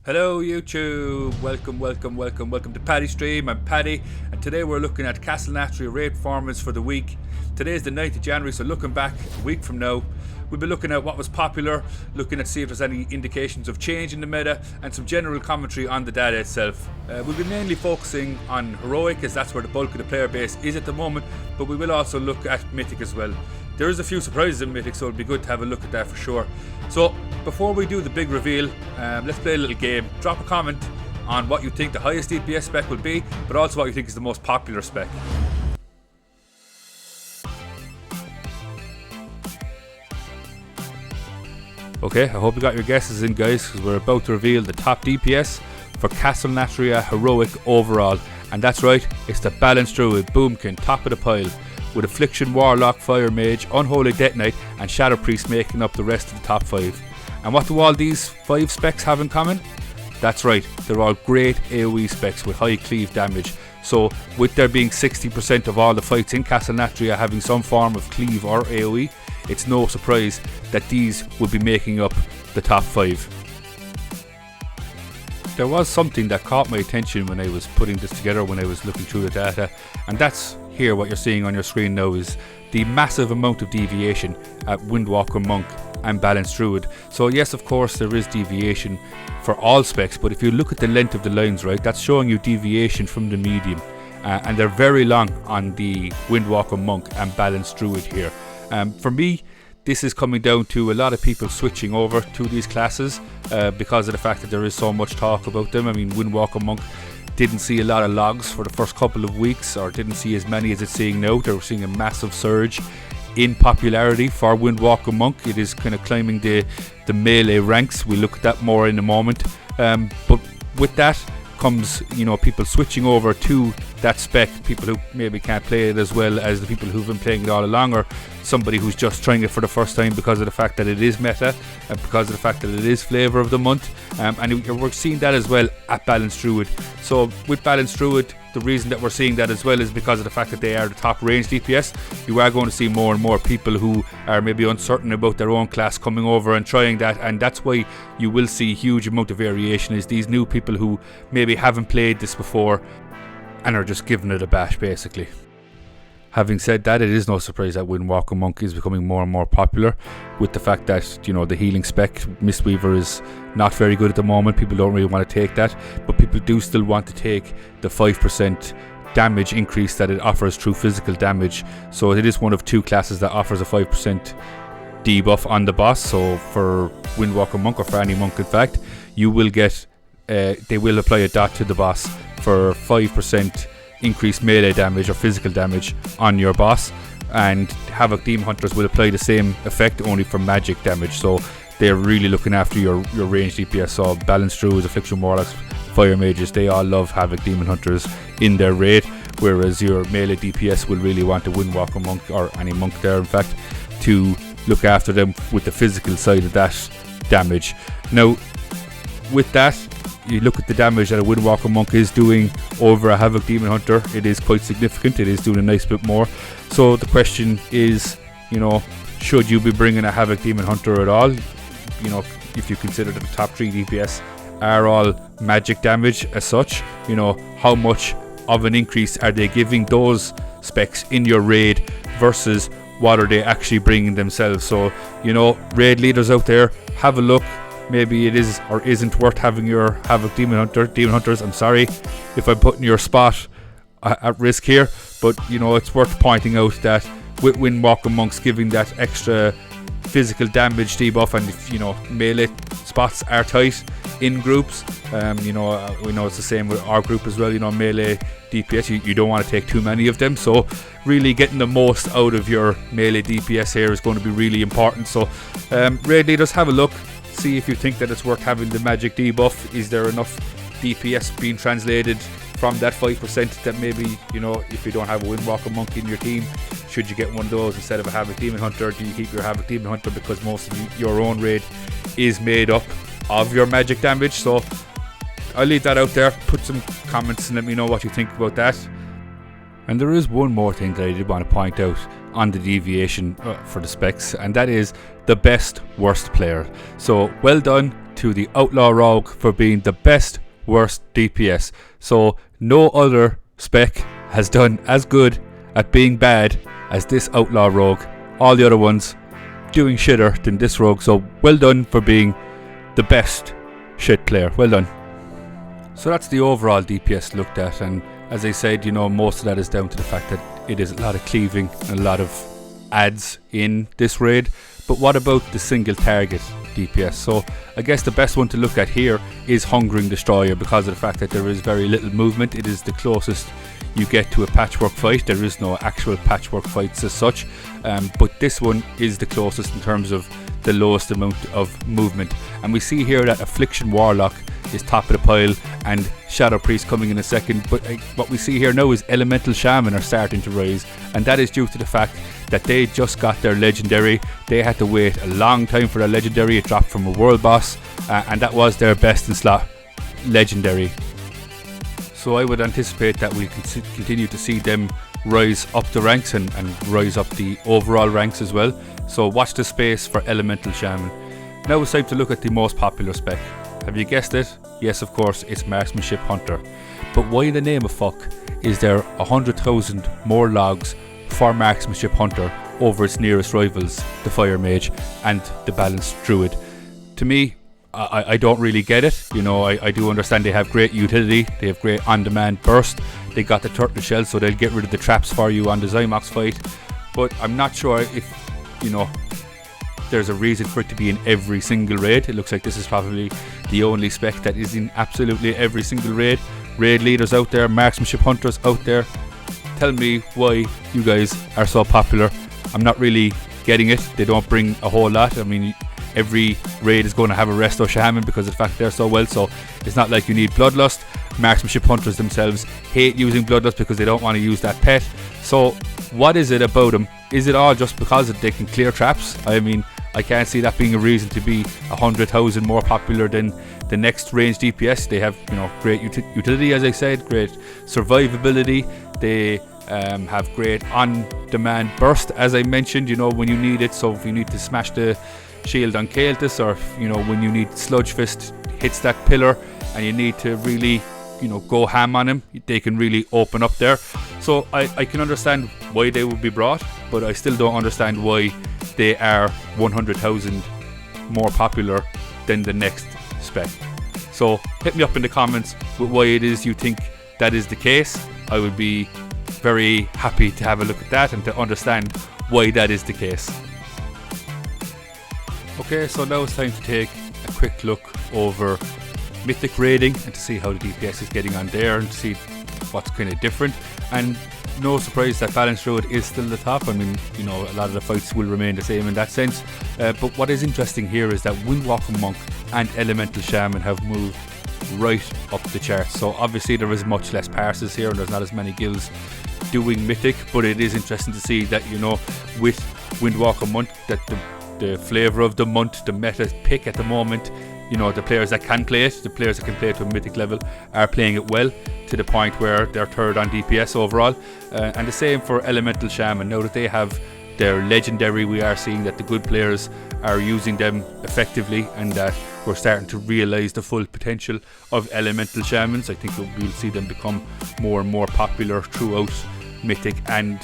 Hello YouTube, welcome to Paddy Stream. I'm Paddy, and today we're looking at Nathria Raid Performance for the week. Today is the 9th of January, so looking back a week from now, we'll be looking at what was popular, looking at see if there's any indications of change in the meta, and some general commentary on the data itself. We'll be mainly focusing on Heroic, as that's where the bulk of the player base is at the moment, but we will also look at Mythic as well. There is a few surprises in Mythic, so it'll be good to have a look at that for sure. So before we do the big reveal, let's play a little game. Drop a comment on what you think the highest DPS spec will be, but also what you think is the most popular spec. Okay, I hope you got your guesses in, guys, because we're about to reveal the top DPS for Nathria Heroic overall. And that's right, it's the Balanced Druid, Boomkin, top of the pile, with Affliction, Warlock, Fire Mage, Unholy Death Knight and Shadow Priest making up the rest of the top 5. And what do all these 5 specs have in common? That's right, they're all great AoE specs with high cleave damage. So with there being 60% of all the fights in Nathria having some form of cleave or AoE, it's no surprise that these will be making up the top 5. There was something that caught my attention when I was putting this together, when I was looking through the data, and that's here what you're seeing on your screen now is the massive amount of deviation at Windwalker Monk and Balanced Druid. So yes, of course there is deviation for all specs, but if you look at the length of the lines, right, that's showing you deviation from the median, and they're very long on the Windwalker Monk and Balanced Druid here. For me, this is coming down to a lot of people switching over to these classes because of the fact that there is so much talk about them. I mean, Windwalker Monk didn't see a lot of logs for the first couple of weeks, or didn't see as many as it's seeing now. They're seeing a massive surge in popularity for Windwalker Monk. It is kind of climbing the melee ranks. We'll look at that more in a moment. But with that comes, you know, people switching over to that spec, people who maybe can't play it as well as the people who've been playing it all along, or somebody who's just trying it for the first time because of the fact that it is meta and because of the fact that it is flavour of the month. And we're seeing that as well at Balanced Druid. So with Balanced Druid, the reason that we're seeing that as well is because of the fact that they are the top range DPS. You are going to see more and more people who are maybe uncertain about their own class coming over and trying that, and that's why you will see a huge amount of variation, is these new people who maybe haven't played this before and are just giving it a bash basically. Having said that, it is no surprise that Windwalker Monk is becoming more and more popular, with the fact that, you know, the healing spec Mistweaver is not very good at the moment. People don't really want to take that, but people do still want to take the 5% damage increase that it offers through physical damage. So it is one of 2 classes that offers a 5% debuff on the boss. So for Windwalker Monk, or for any monk in fact, you will get they will apply a dot to the boss for 5% increased melee damage or physical damage on your boss, and Havoc Demon Hunters will apply the same effect only for magic damage. So they're really looking after your range DPS. So Balanced Druids, Affliction Warlocks, Fire Mages, they all love Havoc Demon Hunters in their raid, whereas your melee DPS will really want a Windwalker Monk, or any monk there in fact, to look after them with the physical side of that damage. Now with that, you look at the damage that a Windwalker Monk is doing over a Havoc Demon Hunter, it is quite significant. It is doing a nice bit more. So the question is, you know, should you be bringing a Havoc Demon Hunter at all? You know, if you consider that the top 3 DPS are all magic damage as such, you know, how much of an increase are they giving those specs in your raid versus what are they actually bringing themselves? So, you know, raid leaders out there, have a look. Maybe it is or isn't worth having your Havoc Demon Hunters. I'm sorry if I'm putting your spot at risk here, but you know, it's worth pointing out that with Windwalker Monks giving that extra physical damage debuff, and if, you know, melee spots are tight in groups, you know, we know it's the same with our group as well. You know, melee DPS, you don't want to take too many of them, so really getting the most out of your melee DPS here is going to be really important. So raid leaders, have a look. See if you think that it's worth having the magic debuff. Is there enough DPS being translated from that 5% that maybe, you know, if you don't have a Windwalker Monk in your team, should you get one of those instead of a Havoc Demon Hunter? Do you keep your Havoc Demon Hunter because most of your own raid is made up of your magic damage? So I'll leave that out there. Put some comments and let me know what you think about that. And there is one more thing that I did want to point out on the deviation for the specs, and that is the best worst player. So well done to the Outlaw Rogue for being the best worst DPS. So no other spec has done as good at being bad as this Outlaw Rogue. All the other ones doing shitter than this rogue. So well done for being the best shit player. Well done. So that's the overall DPS looked at, and as I said, you know, most of that is down to the fact that it is a lot of cleaving and a lot of adds in this raid. But what about the single target DPS? So I guess the best one to look at here is Hungering Destroyer, because of the fact that there is very little movement. It is the closest you get to a patchwork fight. There is no actual patchwork fights as such, but this one is the closest in terms of the lowest amount of movement. And we see here that Affliction Warlock is top of the pile and Shadow Priest coming in a second, but what we see here now is Elemental Shaman are starting to rise, and that is due to the fact that they just got their legendary. They had to wait a long time for their legendary. It dropped from a world boss, and that was their best in slot legendary. So I would anticipate that we can continue to see them rise up the ranks and rise up the overall ranks as well. So watch the space for Elemental Shaman. Now it's time to look at the most popular spec. Have you guessed it? Yes, of course, it's Marksmanship Hunter. But why in the name of fuck is there 100,000 more logs for Marksmanship Hunter over its nearest rivals, the Fire Mage and the Balanced Druid? To me, I don't really get it. You know, I do understand they have great utility, they have great on-demand burst, they got the turtle shell, so they'll get rid of the traps for you on the Zymox fight. But I'm not sure if, you know, there's a reason for it to be in every single raid. It looks like this is probably the only spec that is in absolutely every single raid. Raid leaders out there, marksmanship hunters out there, tell me why you guys are so popular. I'm not really getting it. They don't bring a whole lot. I mean, every raid is going to have a resto shaman because of the fact they're so well, so it's not like you need bloodlust. Marksmanship hunters themselves hate using bloodlust because they don't want to use that pet. So what is it about them? Is it all just because they can clear traps? I mean, I can't see that being a reason to be 100,000 more popular than the next range DPS. They have, you know, great utility, as I said, great survivability. They have great on-demand burst, as I mentioned, you know, when you need it. So if you need to smash the shield on Kael'thas, or you know, when you need Sludge Fist hits that pillar and you need to really, you know, go ham on him, they can really open up there. So I can understand why they would be brought, but I still don't understand why they are 100,000 more popular than the next spec. So hit me up in the comments with why it is you think that is the case. I would be very happy to have a look at that and to understand why that is the case. Okay, so now it's time to take a quick look over Mythic Raiding and to see how the DPS is getting on there and to see what's kind of different. And no surprise that Balanced Druid is still the top. I mean, you know, a lot of the fights will remain the same in that sense. But what is interesting here is that Windwalker Monk and Elemental Shaman have moved right up the charts. So obviously there is much less parses here and there's not as many guilds doing Mythic, but it is interesting to see that, you know, with Windwalker Monk, that the flavour of the month, the meta pick at the moment, you know, the players that can play it, the players that can play it to a mythic level are playing it well, to the point where they're third on DPS overall. And the same for Elemental Shaman. Now that they have their legendary, we are seeing that the good players are using them effectively and that we're starting to realise the full potential of Elemental Shamans. I think we'll see them become more and more popular throughout Mythic and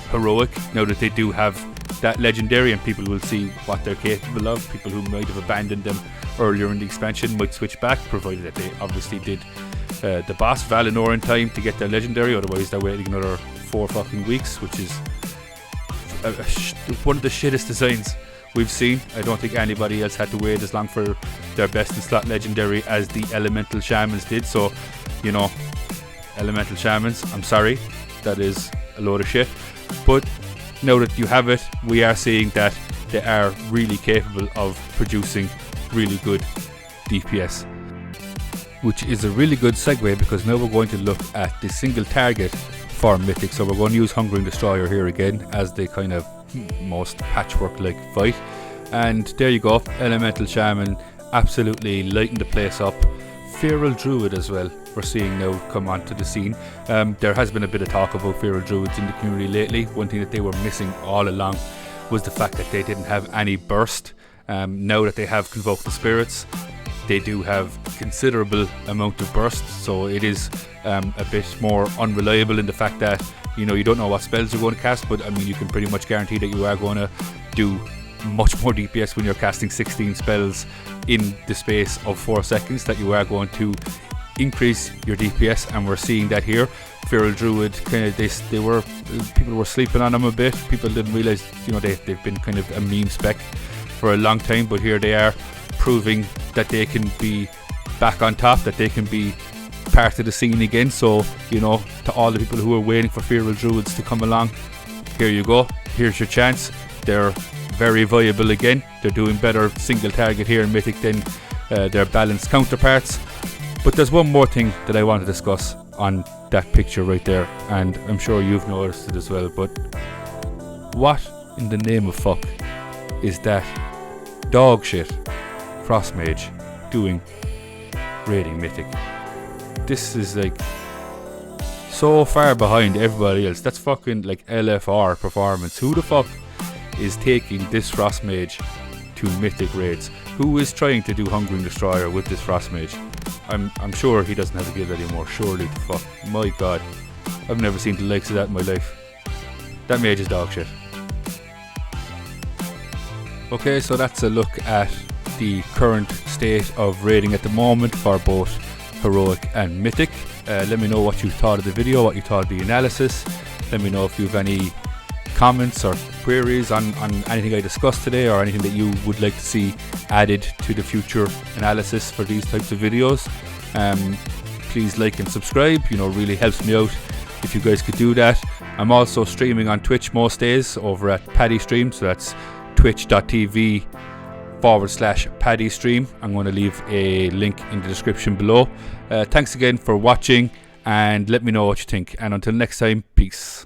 Heroic now that they do have that legendary, and people will see what they're capable of. People who might have abandoned them earlier in the expansion might switch back, provided that they obviously did the boss Valinor in time to get their legendary, otherwise they're waiting another 4 fucking weeks, which is one of the shittest designs we've seen. I don't think anybody else had to wait as long for their best in slot legendary as the Elemental Shamans did. So, you know, Elemental Shamans, I'm sorry, that is a load of shit. But now that you have it, we are seeing that they are really capable of producing really good DPS, which is a really good segue, because now we're going to look at the single target for Mythic. So we're going to use Hungering Destroyer here again as the kind of most patchwork like fight, and there you go, Elemental Shaman absolutely lighting the place up. Feral Druid as well, we're seeing now come onto the scene. There has been a bit of talk about Feral Druids in the community lately. One thing that they were missing all along was the fact that they didn't have any burst. Now that they have Convoke the Spirits, They do have considerable amount of burst, so it is a bit more unreliable in the fact that, you know, you don't know what spells you're going to cast, but I mean, you can pretty much guarantee that you are going to do much more DPS when you're casting 16 spells in the space of 4 seconds, that you are going to increase your DPS, and we're seeing that here. Feral Druid, kind of, people were sleeping on them a bit. People didn't realize, you know, they've been kind of a meme spec for a long time, but here they are proving that they can be back on top, that they can be part of the scene again. So, you know, to all the people who are waiting for Feral Druids to come along, here you go, here's your chance. They're very viable again. They're doing better single target here in Mythic than their balanced counterparts. But there's one more thing that I want to discuss on that picture right there, and I'm sure you've noticed it as well, but what in the name of fuck is that dog shit Frost Mage doing raiding Mythic? This is like so far behind everybody else. That's fucking like LFR performance. Who the fuck is taking this Frost Mage to Mythic raids? Who is trying to do Hungering Destroyer with this Frost Mage? I'm sure he doesn't have a guild anymore, surely the fuck. My god, I've never seen the likes of that in my life. That mage is dog shit. Okay, so that's a look at the current state of raiding at the moment for both Heroic and Mythic. Let me know what you thought of the video, what you thought of the analysis. Let me know if you have any comments or queries on anything I discussed today, or anything that you would like to see added to the future analysis for these types of videos. Please like and subscribe, you know, really helps me out if you guys could do that. I'm also streaming on Twitch most days over at Paddy Stream, so that's twitch.tv/Paddy Stream. I'm going to leave a link in the description below. Thanks again for watching, and let me know what you think, and until next time, peace.